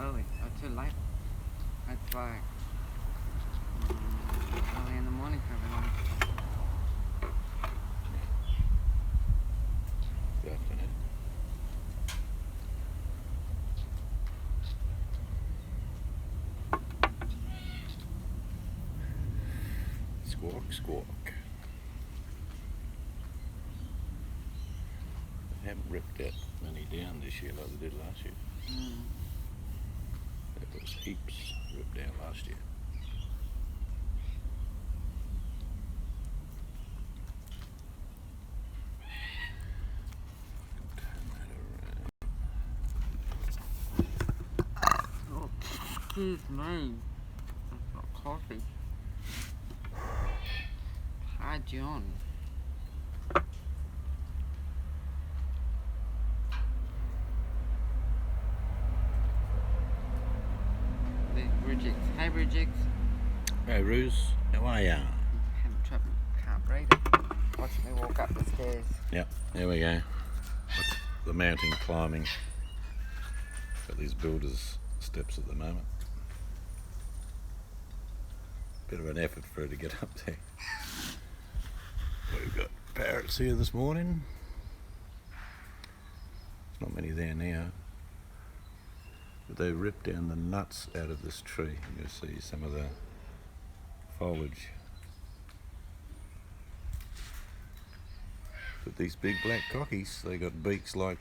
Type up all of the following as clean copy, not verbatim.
early, or too late. It's like early in the morning for everyone. Good afternoon. Squawk, squawk. They haven't ripped that many down this year like they did last year. There was heaps ripped down last year. Oh, excuse me. I've got coffee. Hi, John. The rejects. Hey, rejects. Hey Ruse, how are ya? Having trouble. Can't read it. Watch me walk up the stairs. Yep, there we go. The mountain climbing. Got these builders' steps at the moment. Bit of an effort for her to get up there. We've got parrots here this morning. Not many there now. But they ripped down the nuts out of this tree. You'll see some of the foliage. But these big black cockies, they got beaks like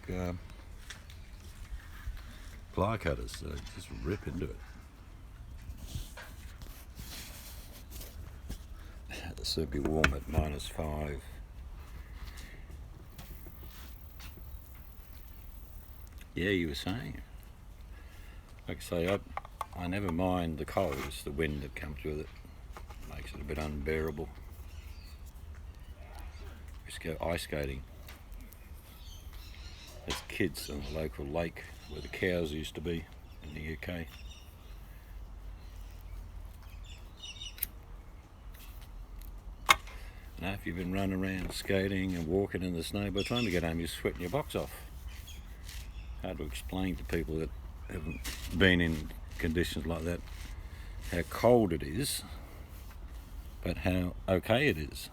ply cutters, so they just rip into it. This will be warm at -5. Yeah, you were saying. Like I say, I never mind the cold, it's the wind that comes with it. Makes it a bit unbearable. We used to go ice skating as kids on the local lake where the cows used to be in the UK. Now, if you've been running around skating and walking in the snow, by the time you get home you're sweating your box off. Hard to explain to people that haven't been in conditions like that how cold it is, but how okay it is.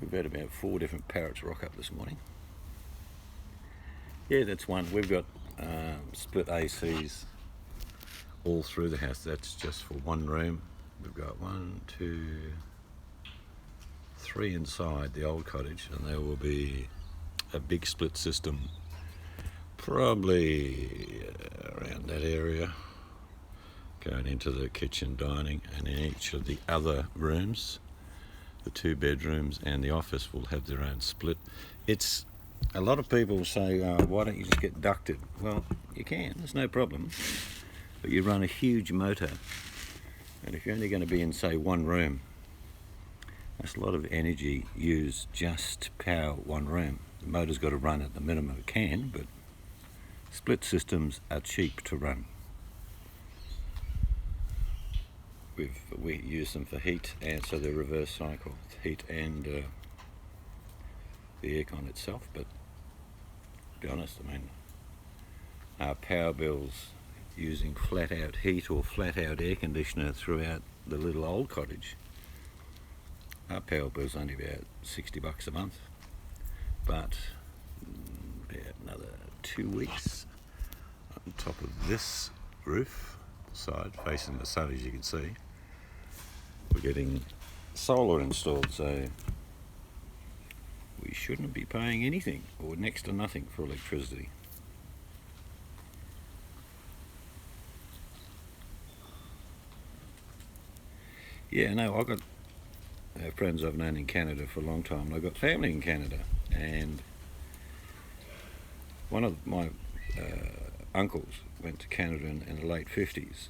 We've had about 4 different parrots rock up this morning. Yeah, that's one. We've got split ACs all through the house. That's just for one room. We've got 1, 2, 3 inside the old cottage, and there will be a big split system probably around that area going into the kitchen, dining, and in each of the other rooms, the 2 bedrooms and the office will have their own split. It's a lot of people say, why don't you just get ducted? Well, you can, there's no problem, but you run a huge motor, and if you're only going to be in, say, one room, that's a lot of energy used just to power one room. The motor's got to run at the minimum it can, but split systems are cheap to run. We use them for heat, and so they're reverse cycle, heat and the aircon itself. But to be honest, I mean, our power bills using flat out heat or flat out air conditioner throughout the little old cottage, our power bill's only about $60 a month. But about another 2 weeks on top of this roof side facing the sun, as you can see, we're getting solar installed, so we shouldn't be paying anything or next to nothing for electricity. Yeah, no, I've got friends I've known in Canada for a long time, and I've got family in Canada, and one of my uncles went to Canada in the late 50s,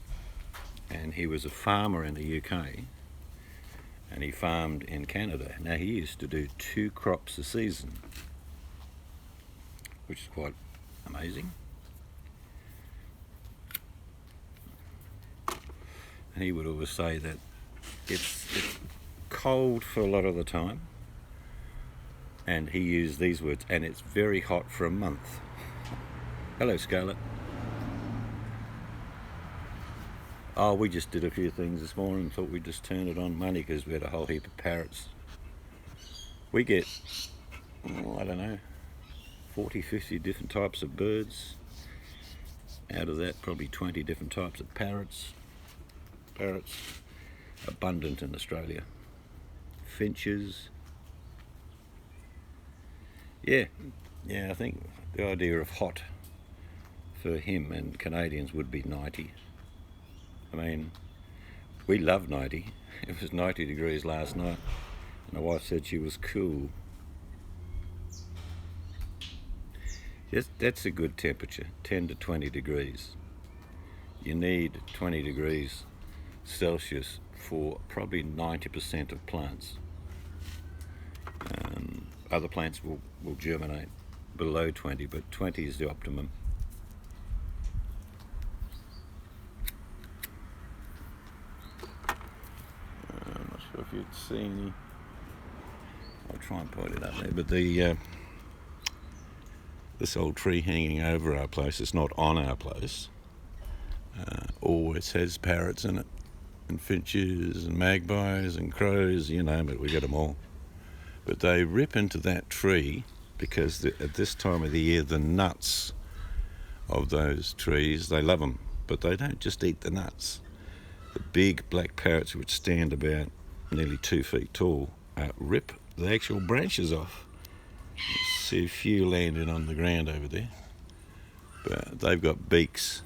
and he was a farmer in the UK, and he farmed in Canada. Now, he used to do 2 crops a season, which is quite amazing. And he would always say that it's cold for a lot of the time, And he used these words, and it's very hot for a month. Hello, Scarlett. Oh, we just did a few things this morning and thought we'd just turn it on money because we had a whole heap of parrots. We get, I don't know, 40, 50 different types of birds. Out of that, probably 20 different types of parrots. Parrots, abundant in Australia. Finches. Yeah, I think the idea of hot for him and Canadians would be 90. I mean, we love 90. It was 90 degrees last night, and my wife said she was cool. Yes, that's a good temperature, 10 to 20 degrees. You need 20 degrees Celsius for probably 90% of plants. Other plants will germinate below 20, but 20 is the optimum. I'm not sure if you'd see any. I'll try and point it up there, but this old tree hanging over our place, it's not on our place, always has parrots in it, and finches and magpies and crows, you name it, we get them all. But they rip into that tree because at this time of the year the nuts of those trees, they love them, but they don't just eat the nuts. The big black parrots, which stand about nearly 2 feet tall, rip the actual branches off. You see a few landing on the ground over there, but they've got beaks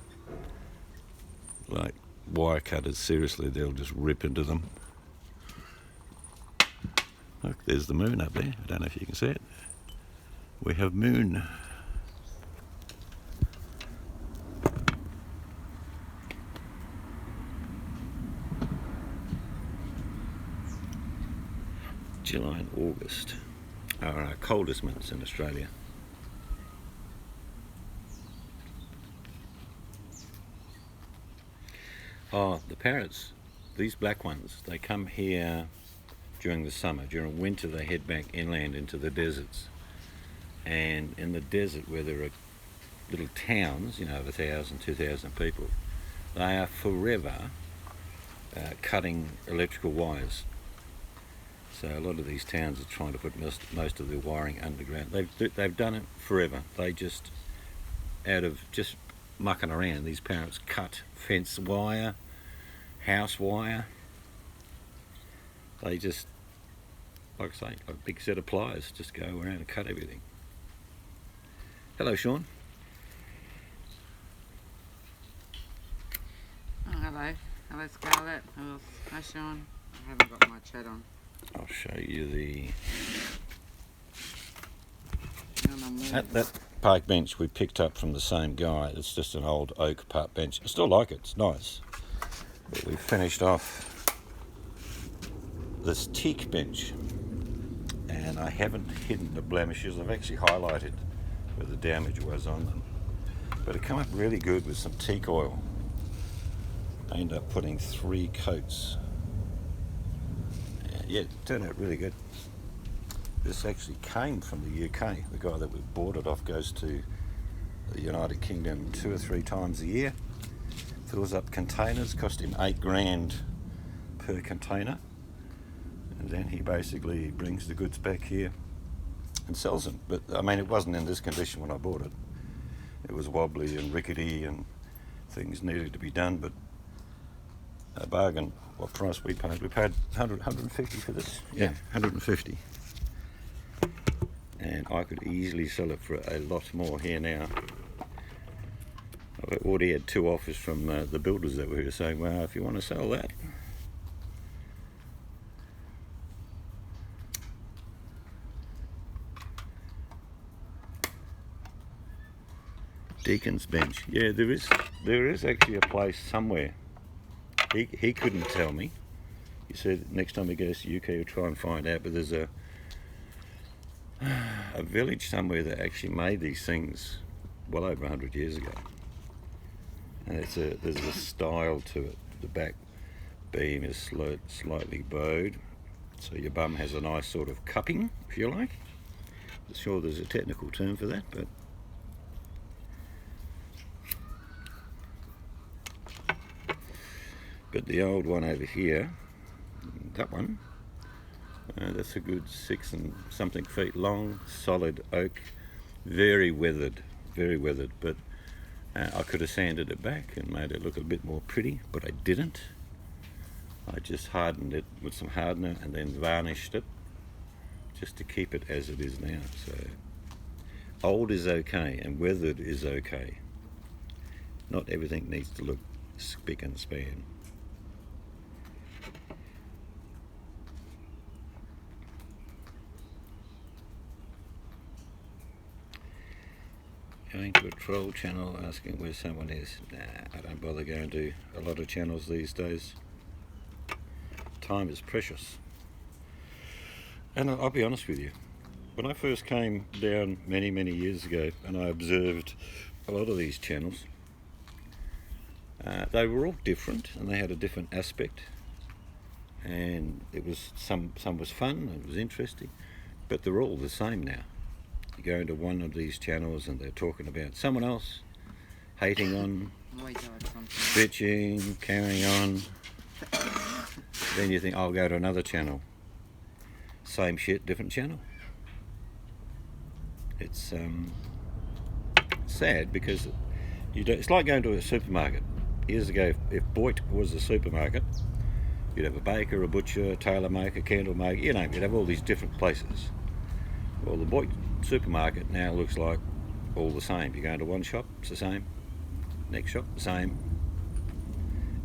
like wire cutters. Seriously, they'll just rip into them. Look, there's the moon up there. I don't know if you can see it. We have moon. July and August are our coldest months in Australia. Oh, the parrots, these black ones, they come here during the summer. During winter they head back inland into the deserts. And in the desert where there are little towns, of 1,000, 2,000 people, they are forever cutting electrical wires. So a lot of these towns are trying to put most of their wiring underground. They've done it forever. They just, out of just mucking around, these parrots cut fence wire, house wire. They just, like I say, a big set of pliers, just go around and cut everything. Hello, Sean. Oh, hello Scarlett. Hi Sean. I haven't got my chat on. I'll show you the... That That park bench we picked up from the same guy. It's just an old oak park bench. I still like it, it's nice. But we finished off this teak bench, and I haven't hidden the blemishes. I've actually highlighted where the damage was on them. But it came up really good with some teak oil. I ended up putting 3 coats. Yeah, it turned out really good. This actually came from the UK. The guy that we bought it off goes to the United Kingdom 2 or 3 times a year. Fills up containers, cost him $8,000 per container. And then he basically brings the goods back here and sells them. But I mean, it wasn't in this condition when I bought it. It was wobbly and rickety and things needed to be done, but a bargain. What price we paid? We paid 150 for this. Yeah, 150. And I could easily sell it for a lot more here now. I've already had 2 offers from the builders that were saying, well, if you want to sell that. Deacon's Bench. Yeah, there is actually a place somewhere. He couldn't tell me. He said next time he goes to UK he'll try and find out, but there's a village somewhere that actually made these things well over 100 years ago. And there's a style to it. The back beam is slightly bowed, so your bum has a nice sort of cupping, if you like. sure there's a technical term for that, but the old one over here, that one, that's a good 6 and something feet long, solid oak, very weathered, but I could have sanded it back and made it look a bit more pretty, but I didn't. I just hardened it with some hardener and then varnished it just to keep it as it is now. So old is okay and weathered is okay. Not everything needs to look spick and span. Going to a troll channel asking where someone is. Nah, I don't bother going to a lot of channels these days. Time is precious. And I'll be honest with you, when I first came down many years ago and I observed a lot of these channels, they were all different and they had a different aspect, and it was some was fun and it was interesting, but they're all the same now. You go into one of these channels and they're talking about someone else, hating on, bitching, carrying on. Then you think, I'll go to another channel. Same shit, different channel. It's sad because it's like going to a supermarket. Years ago, if Boyd was a supermarket, you'd have a baker, a butcher, a tailor maker, candle maker, you'd have all these different places. Well, the Boyd supermarket now looks like all the same. You go into one shop, it's the same. Next shop, the same.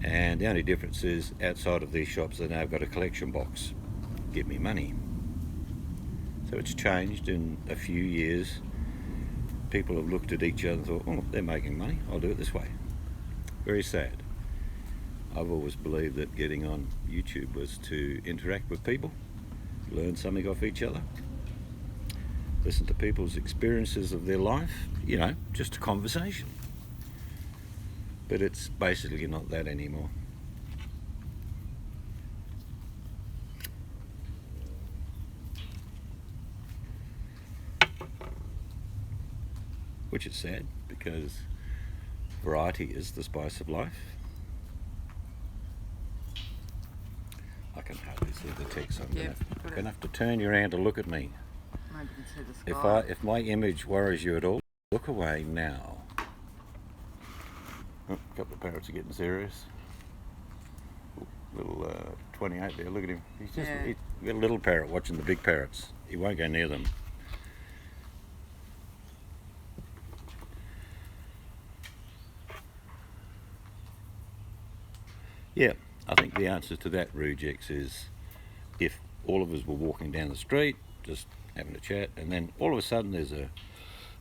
And the only difference is outside of these shops they now have got a collection box. Give me money. So it's changed in a few years. People have looked at each other and thought, oh, they're making money, I'll do it this way. Very sad. I've always believed that getting on YouTube was to interact with people, learn something off each other, listen to people's experiences of their life, just a conversation. But it's basically not that anymore. Which is sad, because variety is the spice of life. I can hardly see the text, so I'm going to have to turn you around to look at me. Maybe you can see the sky. If my image worries you at all, look away now. Oh, a couple of parrots are getting serious. Little 28 there, look at him. He's got a little parrot watching the big parrots. He won't go near them. Yeah, I think the answer to that, Rujex, is if all of us were walking down the street, just having a chat, and then all of a sudden there's a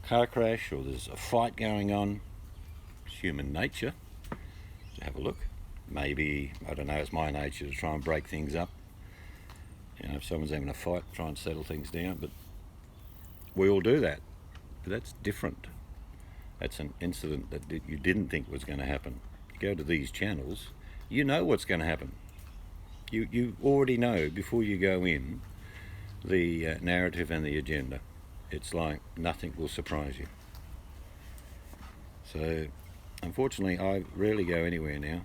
car crash or there's a fight going on, it's human nature to have a look. Maybe, I don't know, it's my nature to try and break things up. If someone's having a fight, try and settle things down, but we all do that. But that's different. That's an incident that you didn't think was going to happen. You go to these channels, you know what's going to happen. You already know before you go in the narrative and the agenda. It's like nothing will surprise you. So, unfortunately, I rarely go anywhere now.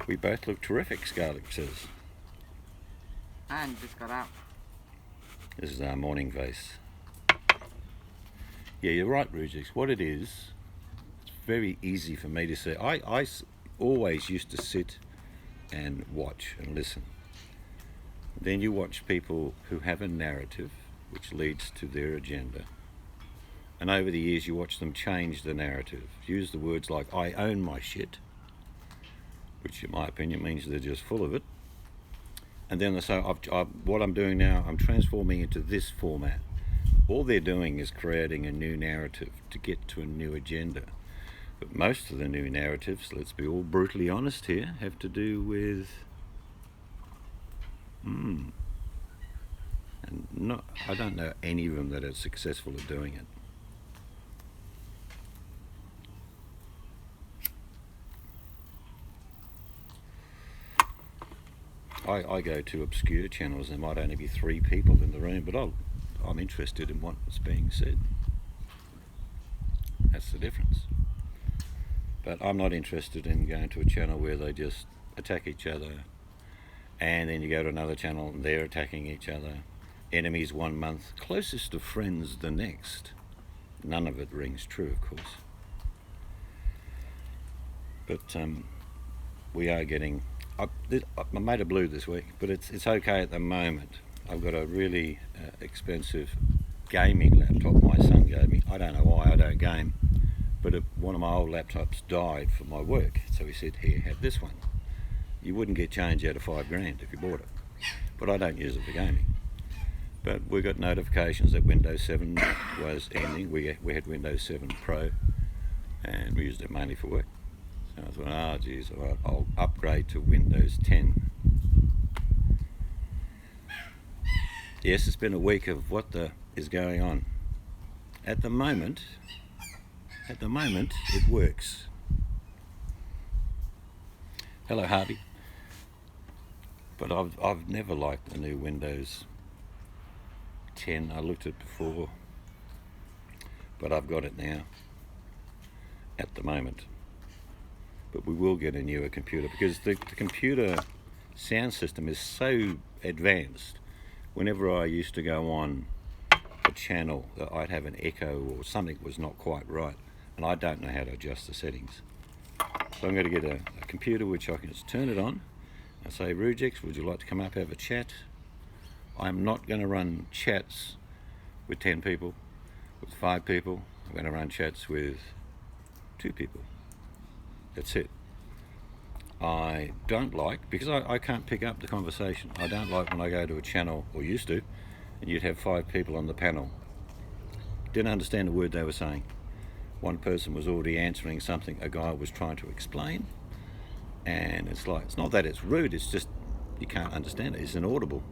We both look terrific, Scarlett says. And just got up. This is our morning face. Yeah, you're right, Rujix. What it is, it's very easy for me to say. I always used to sit and watch and listen. Then you watch people who have a narrative which leads to their agenda. And over the years you watch them change the narrative. Use the words like, I own my shit, which in my opinion means they're just full of it. And then they say, what I'm doing now, I'm transforming into this format. All they're doing is creating a new narrative to get to a new agenda. But most of the new narratives, let's be all brutally honest here, have to do with and I don't know any of them that are successful at doing it. I go to obscure channels. There might only be 3 people in the room, but I'm interested in what's being said. That's the difference. But I'm not interested in going to a channel where they just attack each other, and then you go to another channel and they're attacking each other. Enemies one month, closest of friends the next. None of it rings true, of course. But we are getting... I made a blue this week, but it's okay at the moment. I've got a really expensive gaming laptop my son gave me. I don't know why I don't game, but one of my old laptops died for my work, so he said, here, have this one. You wouldn't get change out of $5,000 if you bought it, but I don't use it for gaming. But we got notifications that Windows 7 was ending. We had Windows 7 Pro, and we used it mainly for work. So I thought, oh geez, I'll upgrade to Windows 10. Yes, it's been a week of what is going on. At the moment, it works. Hello, Harvey. But I've never liked the new Windows 10. I looked at it before, but I've got it now. At the moment. But we will get a newer computer, because the computer sound system is so advanced. Whenever I used to go on a channel, I'd have an echo or something was not quite right, and I don't know how to adjust the settings. So I'm going to get a computer which I can just turn it on and say, Rujex, would you like to come up, have a chat? I'm not going to run chats with 10 people, with 5 people. I'm going to run chats with 2 people. That's it. I don't like, because I can't pick up the conversation, I don't like when I go to a channel, or used to, and you'd have 5 people on the panel. Didn't understand a word they were saying. One person was already answering something a guy was trying to explain, and it's like, it's not that it's rude, it's just you can't understand it, it's inaudible.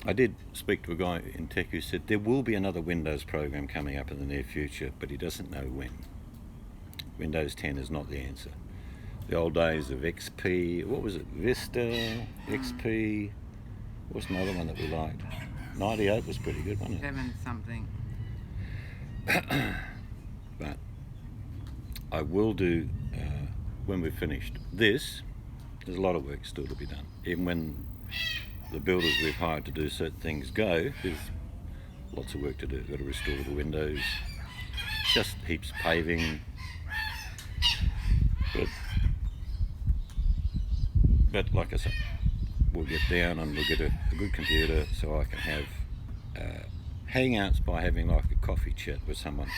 I did speak to a guy in tech who said there will be another Windows program coming up in the near future, but he doesn't know when. Windows 10 is not the answer. The old days of XP, what was it, Vista, XP, what's another one that we liked? 98 was pretty good, wasn't it? 7 something. But I will do, when we've finished this, there's a lot of work still to be done. Even when the builders we've hired to do certain things go, there's lots of work to do. We've got to restore the windows, just heaps of paving. But like I said, we'll get down and we'll get a good computer so I can have hangouts by having like a coffee chat with someone.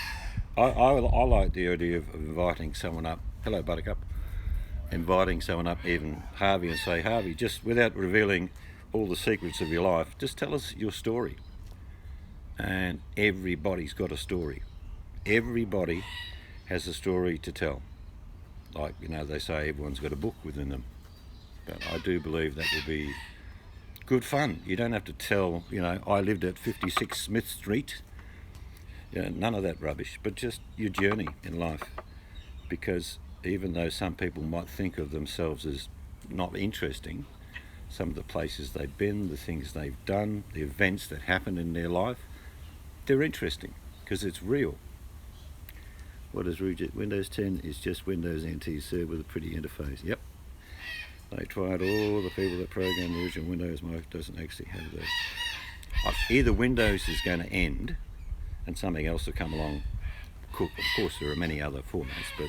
I like the idea of inviting someone up. Hello, Buttercup. Inviting someone up, even Harvey, and say, Harvey, just without revealing all the secrets of your life, just tell us your story. And everybody's got a story. Everybody has a story to tell. Like, you know, they say everyone's got a book within them. But I do believe that will be good fun. You don't have to tell, you know, I lived at 56 Smith Street. You know, none of that rubbish, but just your journey in life. Because even though some people might think of themselves as not interesting, some of the places they've been, the things they've done, the events that happen in their life, they're interesting because it's real. What is Windows 10 is just Windows NT server with a pretty interface. Yep. They tried all the people that programmed the original Windows. Mike doesn't actually have those. Either Windows is going to end and something else will come along. Of course, there are many other formats, but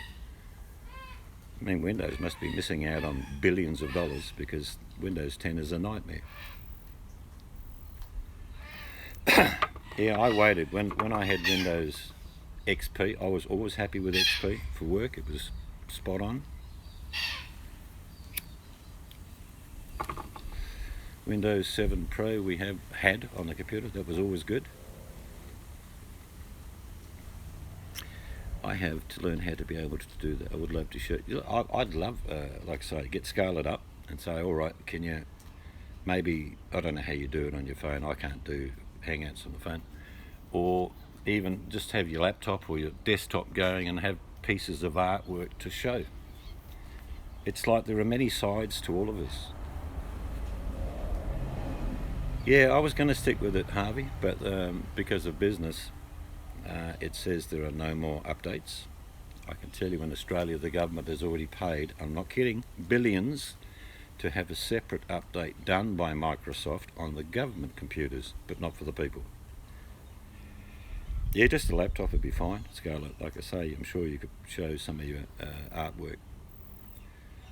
I mean, Windows must be missing out on billions of dollars because Windows 10 is a nightmare. Yeah, I waited. When I had Windows XP, I was always happy with XP for work. It was spot on. Windows 7 Pro we had on the computer. That was always good. I have to learn how to be able to do that. I would love to show you. I'd love, like I say, get Scarlett up and say, all right, can you maybe, I don't know how you do it on your phone. I can't do Hangouts on the phone. Or even just have your laptop or your desktop going and have pieces of artwork to show. It's like there are many sides to all of this. Yeah, I was going to stick with it, Harvey, but because of business, it says there are no more updates. I can tell you in Australia the government has already paid, I'm not kidding, billions to have a separate update done by Microsoft on the government computers, but not for the people. Yeah, just a laptop would be fine, Scarlett. Like I say, I'm sure you could show some of your artwork.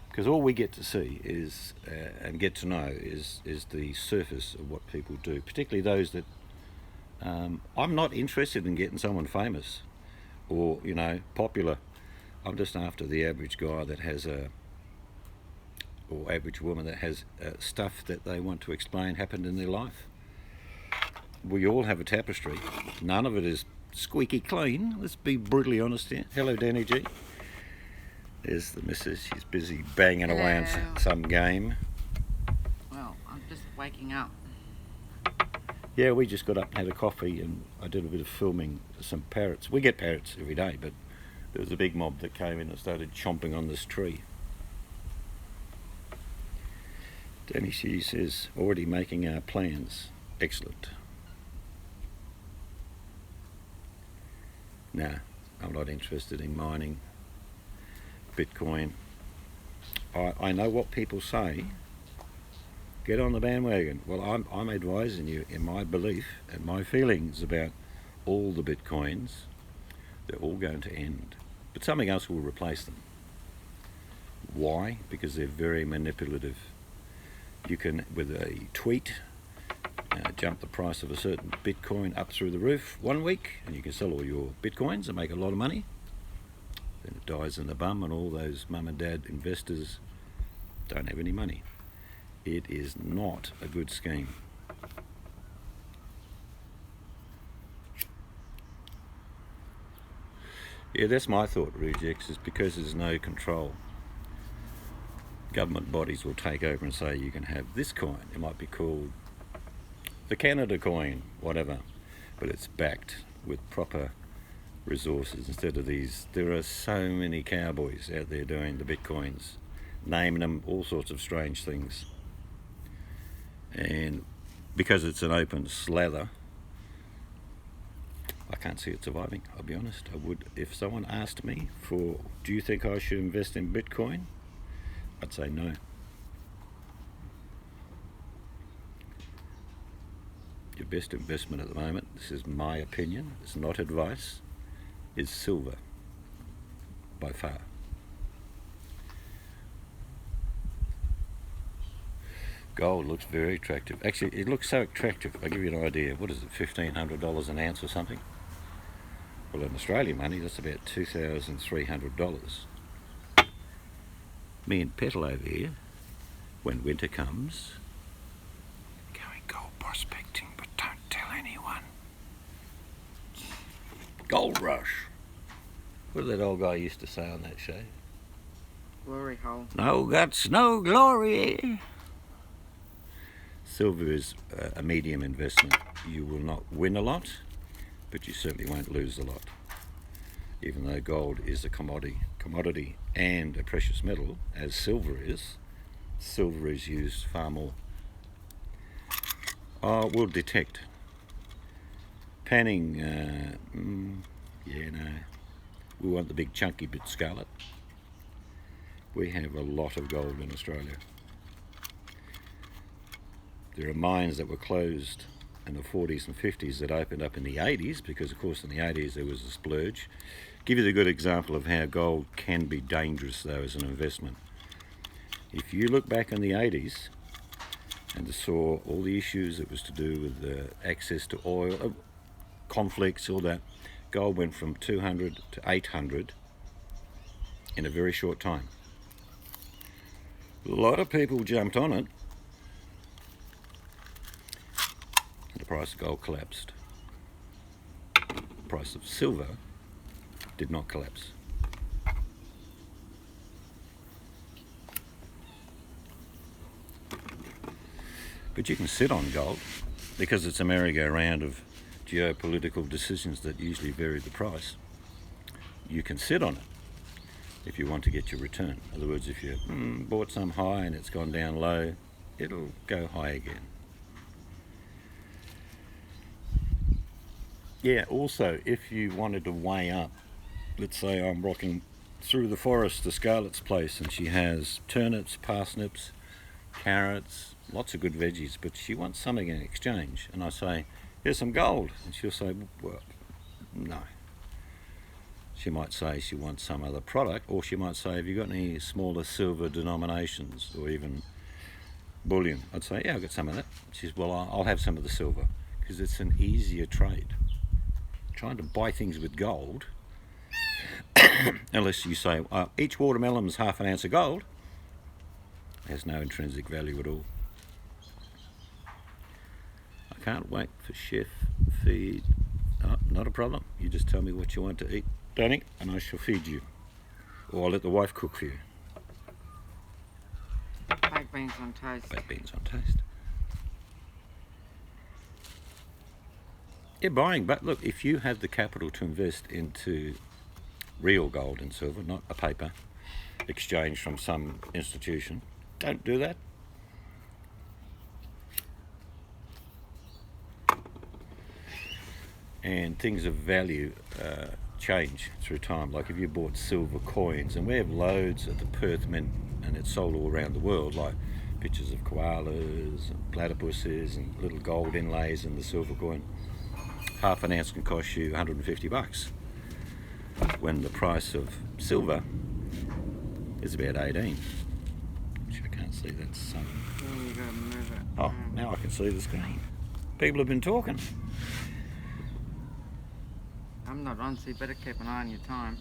Because all we get to see is, and get to know, is the surface of what people do, particularly those that, I'm not interested in getting someone famous or, you know, popular. I'm just after the average guy that has or average woman that has stuff that they want to explain happened in their life. We all have a tapestry. None of it is squeaky clean. Let's be brutally honest here. Hello, Danny G. There's the missus. She's busy banging away on some game. Well, I'm just waking up. Yeah, we just got up and had a coffee, and I did a bit of filming some parrots. We get parrots every day, but there was a big mob that came in and started chomping on this tree. Danny G says, already making our plans. Excellent. Nah, I'm not interested in mining Bitcoin. I know what people say. Get on the bandwagon. Well, I'm advising you in my belief and my feelings about all the Bitcoins. They're all going to end. But something else will replace them. Why? Because they're very manipulative. You can, with a tweet, jump the price of a certain Bitcoin up through the roof 1 week, and you can sell all your Bitcoins and make a lot of money. Then it dies in the bum, and all those mum and dad investors don't have any money. It is not a good scheme. Yeah, that's my thought, Rejects, is because there's no control. Government bodies will take over and say you can have this coin. It might be called the Canada coin, whatever, but it's backed with proper resources instead of these. There are so many cowboys out there doing the Bitcoins, naming them all sorts of strange things. And because it's an open slather, I can't see it surviving, I'll be honest. I would, if someone asked me for, do you think I should invest in Bitcoin? I'd say no. Your best investment at the moment, this is my opinion, it's not advice, is silver, by far. Gold looks very attractive. Actually, it looks so attractive, I'll give you an idea. What is it, $1,500 an ounce or something? Well, in Australian money, that's about $2,300. Me and Petal over here, when winter comes, going gold prospecting, but don't tell anyone. Gold rush. What did that old guy used to say on that show? Glory hole. No guts, no glory. Silver is a medium investment. You will not win a lot, but you certainly won't lose a lot. Even though gold is a commodity and a precious metal, as silver is used far more. We'll detect. Panning, yeah, no. We want the big chunky bit, Scarlet. We have a lot of gold in Australia. There are mines that were closed in the 40s and 50s that opened up in the 80s, because of course in the 80s there was a splurge. Give you the good example of how gold can be dangerous though as an investment. If you look back in the 80s and saw all the issues that was to do with access to oil, conflicts, all that, gold went from 200 to 800 in a very short time. A lot of people jumped on it. The price of gold collapsed. The price of silver did not collapse. But you can sit on gold because it's a merry-go-round of geopolitical decisions that usually vary the price. You can sit on it if you want to get your return. In other words, if you bought some high and it's gone down low, it'll go high again. Yeah, also, if you wanted to weigh up, let's say I'm rocking through the forest to Scarlett's place and she has turnips, parsnips, carrots, lots of good veggies, but she wants something in exchange. And I say, here's some gold. And she'll say, well, no. She might say she wants some other product, or she might say, have you got any smaller silver denominations or even bullion? I'd say, yeah, I've got some of that. She says, well, I'll have some of the silver, because it's an easier trade. Trying to buy things with gold, unless you say, each watermelon is half an ounce of gold, has no intrinsic value at all. I can't wait for chef feed. Oh, not a problem. You just tell me what you want to eat, Danny, and I shall feed you. Or I'll let the wife cook for you. Baked beans on toast. Baked beans on toast. Yeah, buying, but look, if you have the capital to invest into real gold and silver, not a paper exchange from some institution, don't do that. And things of value change through time. Like if you bought silver coins, and we have loads at the Perth Mint, and it's sold all around the world, like pictures of koalas and platypuses and little gold inlays in the silver coin. Half an ounce can cost you $150, when the price of silver is about 18. Which I can't see, that's some. You gotta move it. Oh, now I can see the screen. People have been talking. I'm not on, so you better keep an eye on your time.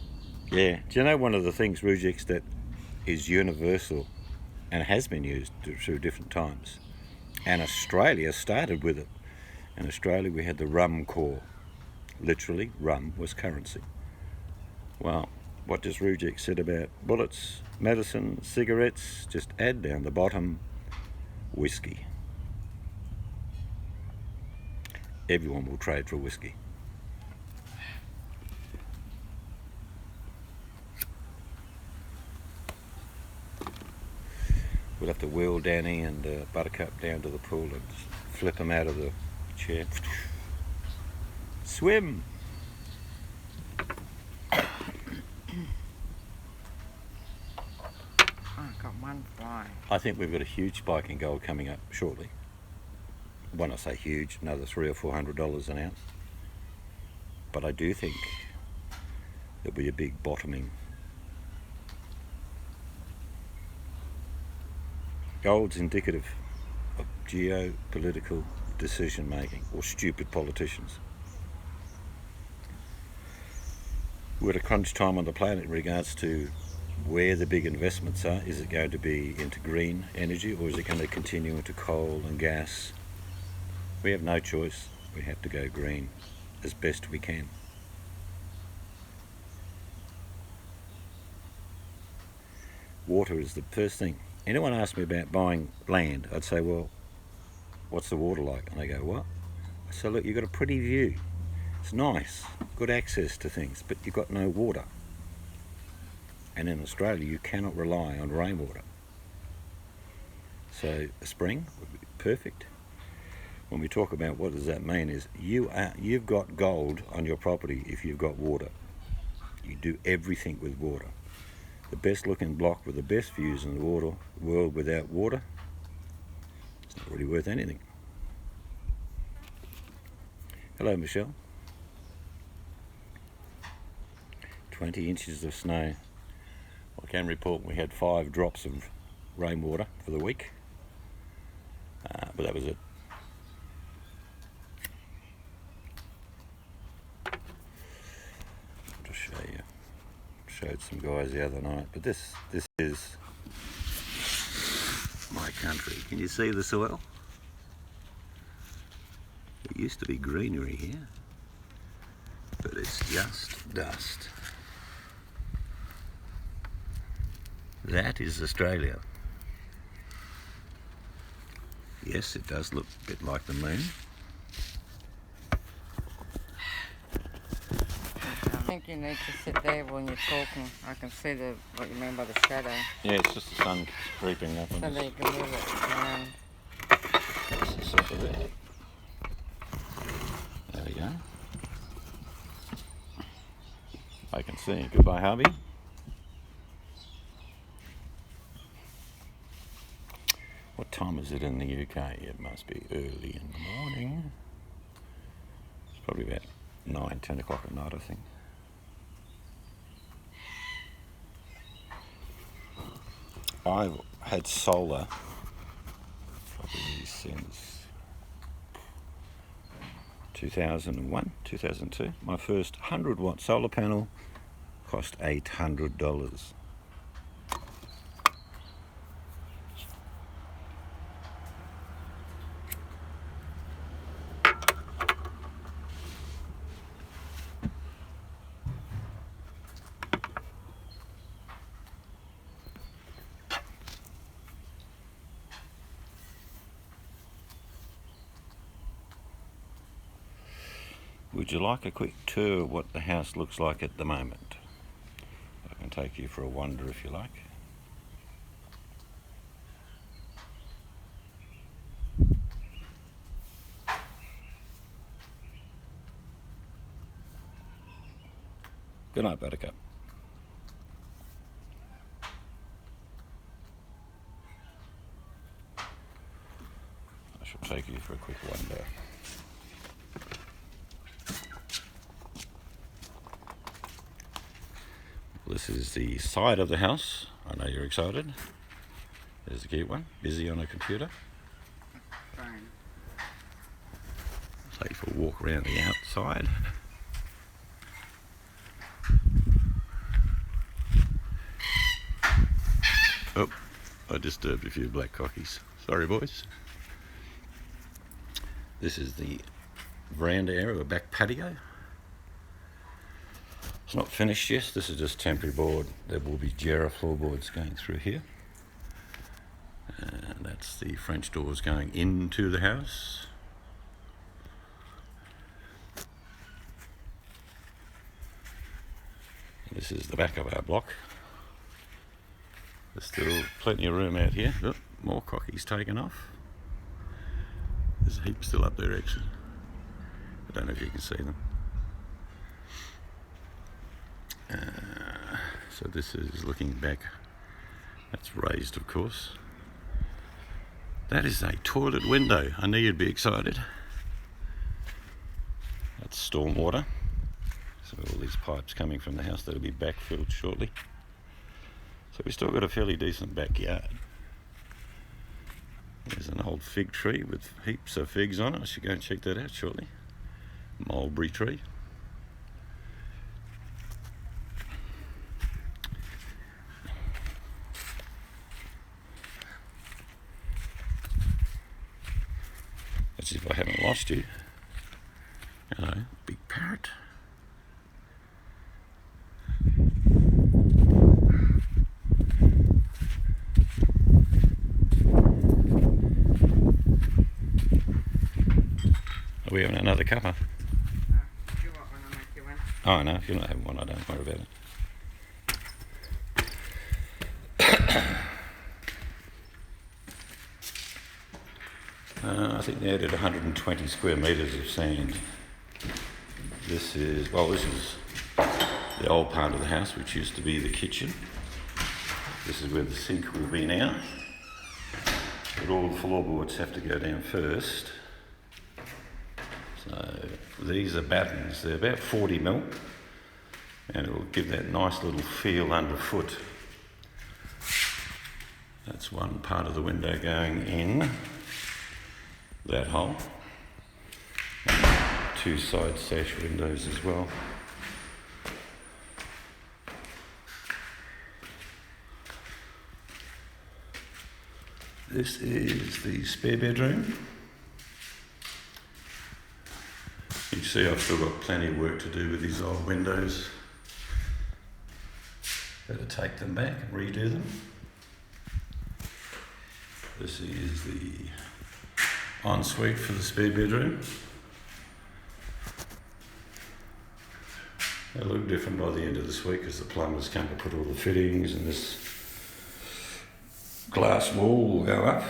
Yeah. Do you know one of the things, Rujix, that is universal and has been used through different times? And Australia started with it. In Australia we had the rum core. Literally, rum was currency. Well, what does Rujix said about bullets, medicine, cigarettes? Just add down the bottom, whiskey. Everyone will trade for whiskey. We'll have to wheel Danny and Buttercup down to the pool and flip them out of the chair. Swim! Oh, I've got one fly. I think we've got a huge spike in gold coming up shortly. When I say huge, another $300 or $400 an ounce. But I do think there'll be a big bottoming. Gold's indicative of geopolitical decision making, or stupid politicians. We're at a crunch time on the planet in regards to where the big investments are. Is it going to be into green energy, or is it going to continue into coal and gas? We have no choice. We have to go green as best we can. Water is the first thing. Anyone asks me about buying land, I'd say, well, what's the water like? And they go, what? I say, look, you've got a pretty view. It's nice, good access to things, but you've got no water. And in Australia, you cannot rely on rainwater. So a spring would be perfect. When we talk about what does that mean is you've got gold on your property if you've got water. You do everything with water. The best looking block with the best views in the world without water, it's not really worth anything. Hello, Michelle. 20 inches of snow. I can report we had 5 drops of rainwater for the week, but that was it. To show you, showed some guys the other night, but this is my country. Can you see the soil? It used to be greenery here, but it's just dust. That is Australia. Yes, it does look a bit like the moon. think you need to sit there when you're talking. I can see what you mean by the shadow. Yeah, it's just the sun creeping up on So us. that you can move it around. That's the sofa there. There we go. I can see. Goodbye, Harvey. What time is it in the UK? It must be early in the morning. It's probably about 9, 10 o'clock at night, I think. I've had solar probably since 2001, 2002. My first 100-watt solar panel cost $800. Would you like a quick tour of what the house looks like at the moment? I can take you for a wander if you like. Good night, Buttercup. I shall take you for a quick wander. This is the side of the house. I know you're excited. There's the cute one, busy on a computer. Fine. Take for a walk around the outside. Oh, I disturbed a few black cockies. Sorry, boys. This is the veranda area, a back patio. It's not finished yet. This is just temporary board. There will be Jarrah floorboards going through here. And that's the French doors going into the house. This is the back of our block. There's still plenty of room out here. Oh, more cockies taken off. There's a heap still up there actually. I don't know if you can see them. So this is looking back. That's raised, of course. That is a toilet window. I knew you'd be excited. That's storm water. So all these pipes coming from the house that'll be backfilled shortly. So we've still got a fairly decent backyard. There's an old fig tree with heaps of figs on it. I should go and check that out shortly. Mulberry tree. As if I haven't lost you. Hello, big parrot. Are we having another cuppa? You want one, I'll make you one. Oh no, if you're not having one, I don't worry about it. I think they added 120 square metres of sand. This is the old part of the house, which used to be the kitchen. This is where the sink will be now. But all the floorboards have to go down first. So these are battens. They're about 40 mil, and it will give that nice little feel underfoot. That's one part of the window going in that hole. And 2 side sash windows as well. This is the spare bedroom. You can see I've still got plenty of work to do with these old windows. Better take them back and redo them. This is the ensuite for the spare bedroom. It'll look different by the end of this week as the plumbers come to put all the fittings, and this glass wall will go up.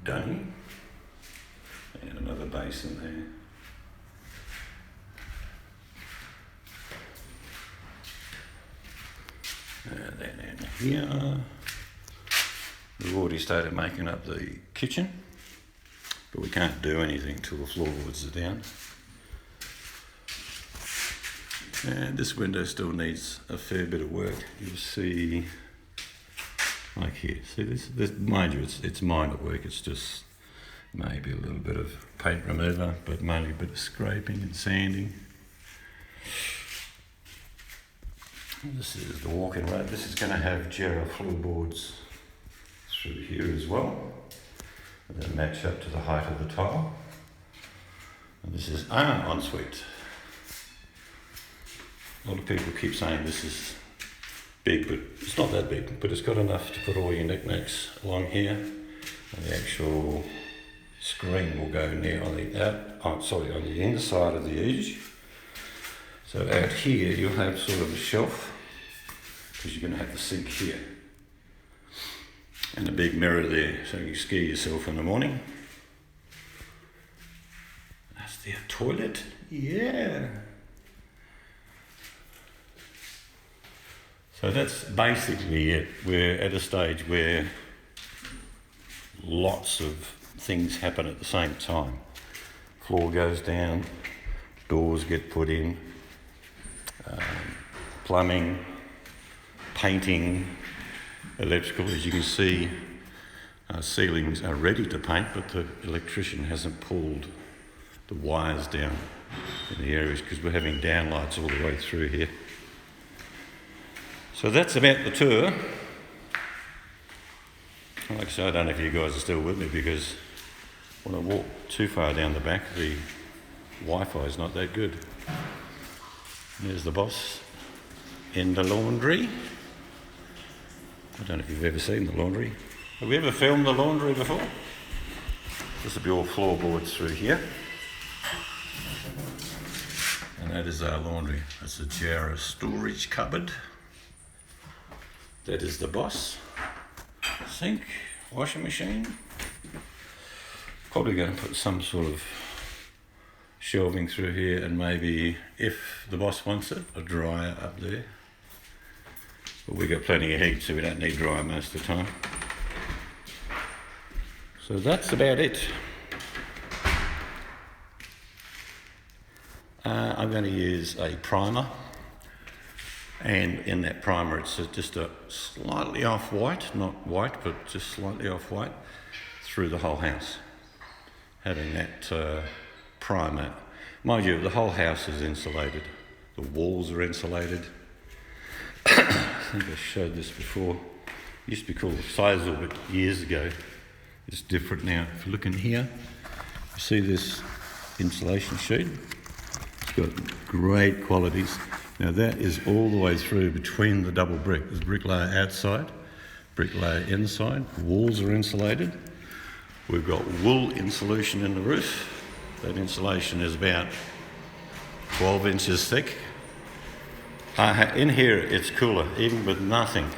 Done. And another basin there. And then in here, we've already started making up the kitchen, but we can't do anything till the floorboards are down. And this window still needs a fair bit of work. You'll see, like here, see this mind you, it's minor work, it's just maybe a little bit of paint remover, but mainly a bit of scraping and sanding. This is the walk-in road. This is going to have Jarrah floorboards through here as well, and then match up to the height of the tile. And this is our ensuite. A lot of people keep saying this is big, but it's not that big, but it's got enough to put all your knickknacks along here, and the actual screen will go near on the inside of the edge. So out here you'll have sort of a shelf, because you're going to have the sink here, and a big mirror there, so you can scare yourself in the morning. That's their toilet, yeah. So that's basically it. We're at a stage where lots of things happen at the same time. Floor goes down, doors get put in, plumbing, painting, electrical. As you can see, ceilings are ready to paint, but the electrician hasn't pulled the wires down in the areas because we're having downlights all the way through here. So that's about the tour. Like I say, I don't know if you guys are still with me, because when I walk too far down the back, the Wi-Fi is not that good. There's the boss in the laundry. I don't know if you've ever seen the laundry. Have we ever filmed the laundry before? This will be all floorboards through here. And that is our laundry. That's a Jarrah storage cupboard. That is the boss. Sink, washing machine. Probably going to put some sort of shelving through here, and maybe, if the boss wants it, a dryer up there. But we've got plenty of heat, so we don't need dryer most of the time. So that's about it. I'm going to use a primer, and in that primer it's just a slightly off-white, not white, but just slightly off-white through the whole house. Having that primer, mind you, the whole house is insulated. The walls are insulated. I think I showed this before. It used to be called Seisel, but years ago. It's different now. If you look in here, you see this insulation sheet. It's got great qualities. Now that is all the way through between the double brick. There's brick layer outside, brick layer inside. The walls are insulated. We've got wool insulation in the roof. That insulation is about 12 inches thick. In here it's cooler, even with nothing.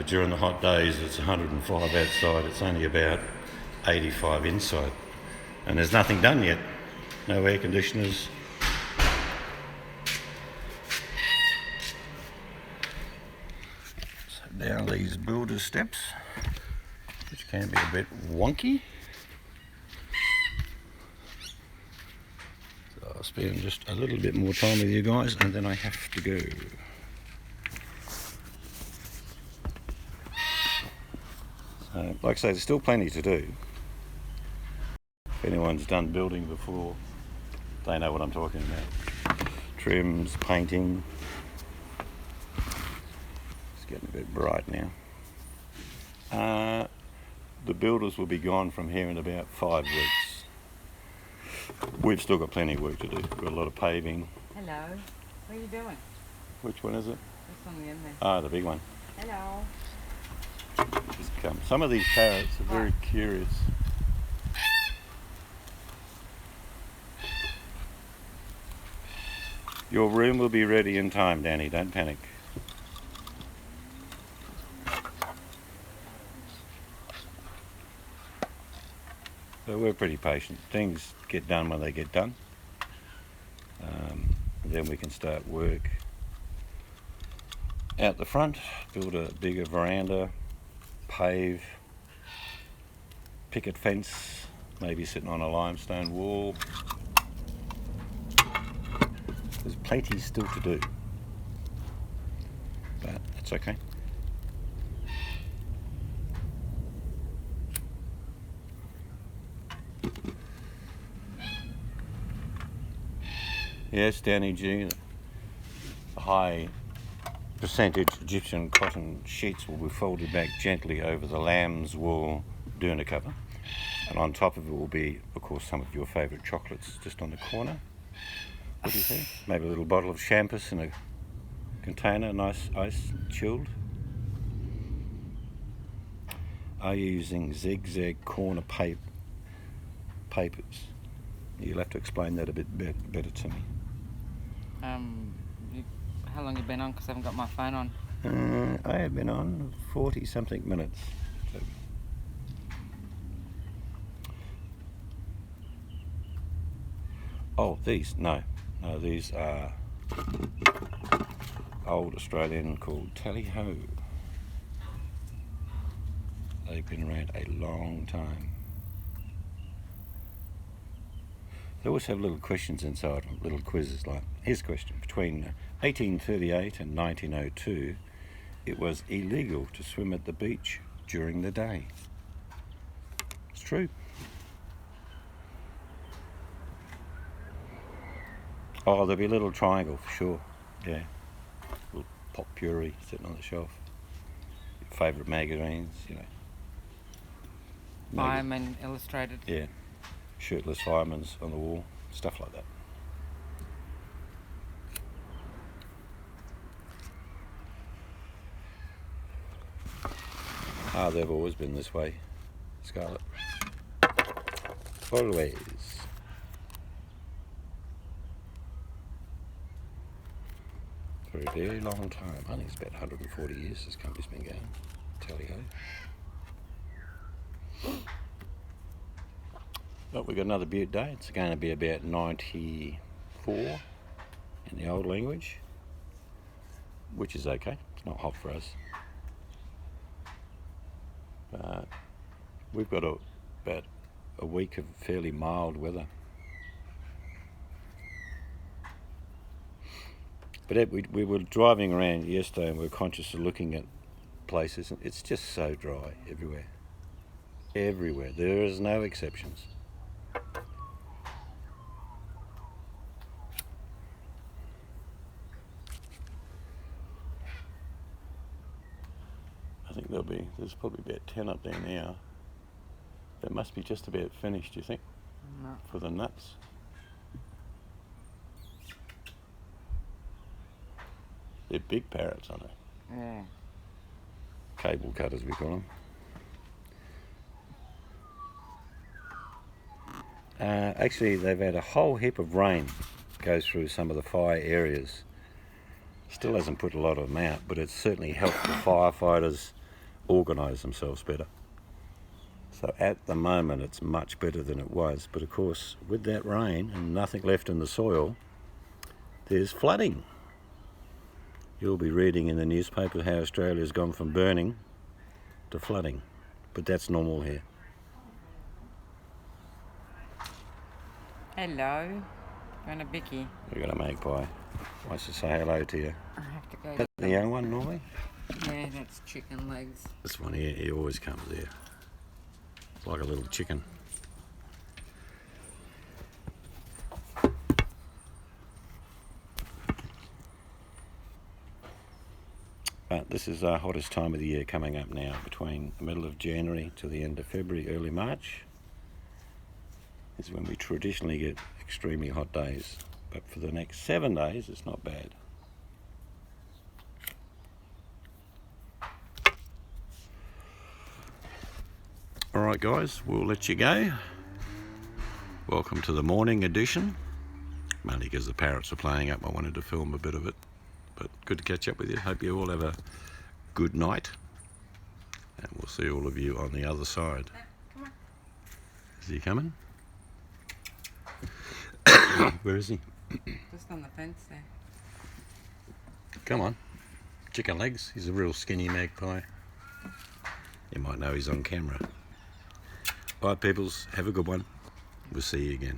During the hot days it's 105 outside, it's only about 85 inside. And there's nothing done yet, no air conditioners. So down these builder steps, which can be a bit wonky. So I'll spend just a little bit more time with you guys, and then I have to go. Like I say, there's still plenty to do. If anyone's done building before, they know what I'm talking about. Trims, painting. It's getting a bit bright now. The builders will be gone from here in about 5 weeks. We've still got plenty of work to do. We've got a lot of paving. Hello. What are you doing? Which one is it? This one in there. Ah, the big one. Hello. Just come. Some of these parrots are very curious. Your room will be ready in time, Danny, don't panic. So we're pretty patient. Things get done when they get done. Then we can start work out the front, build a bigger veranda, pave, picket fence, maybe sitting on a limestone wall. There's plenty still to do, but it's okay. Yes, Danny G, the high percentage Egyptian cotton sheets will be folded back gently over the lamb's wool doona cover, and on top of it will be, of course, some of your favourite chocolates just on the corner. What do you think? Maybe a little bottle of champus in a container, nice ice chilled. Are you using zigzag corner papers? You'll have to explain that a bit better to me. How long you been on? Because I haven't got my phone on. I have been on 40 something minutes. So. Oh, these? No, these are old Australian called tally-ho. They've been around a long time. They always have little questions inside them, little quizzes like, here's a question. Between 1838 and 1902, it was illegal to swim at the beach during the day. It's true. Oh, there'll be a little triangle for sure. Yeah. Little pop puree sitting on the shelf. Your favourite magazines, you know. Fireman Illustrated. Yeah. Shirtless firemen's on the wall, stuff like that. Ah, they've always been this way, Scarlett. Always. For a very long time. I think it's about 140 years this company's been going. Tally-ho. But we've got another Butte day. It's going to be about 94 in the old language, which is okay. It's not hot for us. But we've got about a week of fairly mild weather. But we were driving around yesterday and we were conscious of looking at places, and it's just so dry everywhere. Everywhere. There is no exceptions. I think there's probably about 10 up there now. That must be just about finished, do you think? No. For the nuts. They're big parrots, aren't they? Yeah. Cable cutters, we call them. Actually, they've had a whole heap of rain go through some of the fire areas. Still hasn't put a lot of them out, but it's certainly helped the firefighters organise themselves better. So at the moment it's much better than it was, but of course with that rain and nothing left in the soil, there's flooding. You'll be reading in the newspaper how Australia's gone from burning to flooding, but that's normal here. Hello. And a bicky. We've got a magpie. Wants to say hello to you. I have to go. That's the young one normally? Yeah, that's chicken legs. This one here, he always comes here. It's like a little chicken. But this is our hottest time of the year coming up now, between the middle of January to the end of February, early March. Is when we traditionally get extremely hot days. But for the next 7 days, it's not bad. Alright guys, we'll let you go. Welcome to the morning edition. Mainly because the parrots were playing up, I wanted to film a bit of it. But good to catch up with you. Hope you all have a good night. And we'll see all of you on the other side. Come on. Is he coming? Where is he? Just on the fence there. Come on. Chicken legs. He's a real skinny magpie. You might know he's on camera. Bye, peoples. Have a good one. We'll see you again.